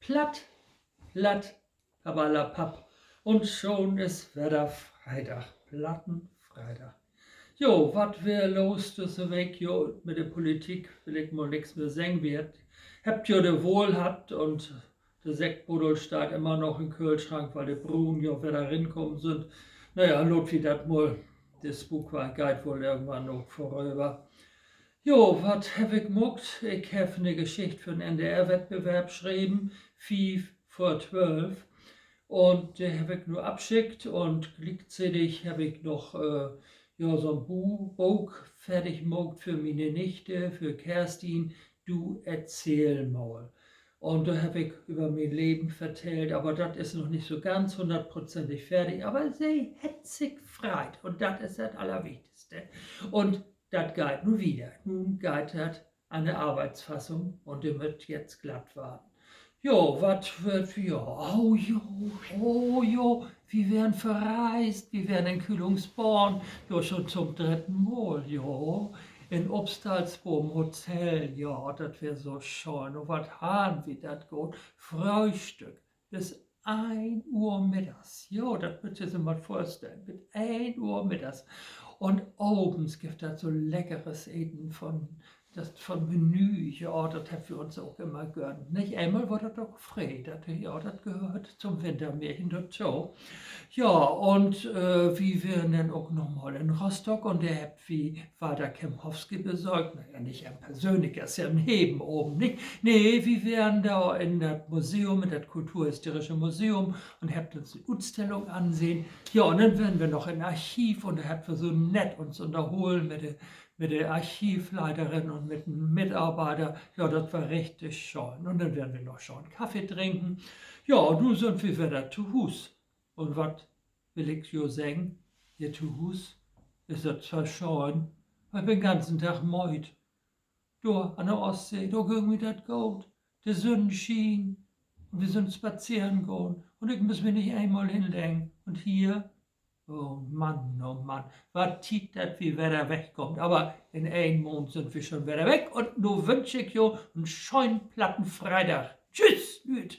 Platt, platt, papperlapapp. Und schon ist wieder Freitag, Plattenfreitag. Jo, wat wär los diese Weg, jo, mit der Politik will ich mal nix mehr sagen wird. Habt ihr de Wohl habt und der Sektbuddel steht immer noch im Kühlschrank, weil die Brun ja wieder rinkommen sind. Naja, lot wie dat mal, das Buch war geht wohl irgendwann noch vorüber. Jo, wat hab ich gemacht? Ich hab ne Geschichte für den NDR-Wettbewerb geschrieben, 5 vor 12. Und die hab ich nur abschickt und gleichzeitig hab ich noch ja, so ein Buch fertig gemacht für meine Nichte, für Kerstin, Du erzähl mal. Und da hab ich über mein Leben vertellt, aber das ist noch nicht so ganz hundertprozentig fertig, aber sie hat sich freit und das ist das Allerwichtigste. Und das geht nun wieder. Nun geht das an der Arbeitsfassung und die wird jetzt glatt werden. Jo, was wird, ja, oh jo, wir werden verreist, wir werden in Kühlungsborn, jo, schon zum 3. Mal, jo, in Obstalsboom Hotel, ja, das wär so schön, und was haben wir das gut, Frühstück, bis 1 Uhr mittags, jo, das wird ihr sich mal vorstellen, bis 1 Uhr mittags, und abends gibt das so leckeres Eten von Menü, ja, das hat für uns auch immer gönnt. Nicht einmal war das doch frei, ja, das gehört zum Wintermärchen dazu. Ja, und wie wir dann auch nochmal in Rostock und der hat wie Walter Kempowski besorgt, naja, nicht er persönlich, er ist ja im Heben oben, nicht? Nee, wir wären da in das Museum, in das Kulturhistorische Museum und habt uns die Ausstellung ansehen. Ja, und dann werden wir noch in Archiv und er hat wir so nett uns unterholen mit der Archivleiterin und mit dem Mitarbeiter. Ja, das war richtig schön. Und dann werden wir noch schon Kaffee trinken. Ja, und nun sind wir wieder zu Hus. Und was will ich jo sagen? Hier zu Hus ist das zwar schön, aber ich bin den ganzen Tag meut. Da an der Ostsee, da ging mir das gut. Die Sonne schien und wir sind spazieren gegangen. Und ich muss mir nicht einmal hinlegen. Und hier, oh Mann, was tiet das, wie wer da wegkommt. Aber in 1 Monat sind wir schon wieder weg und nun wünsche ich jo einen schönen Plattenfreitag. Tschüss, Lüd.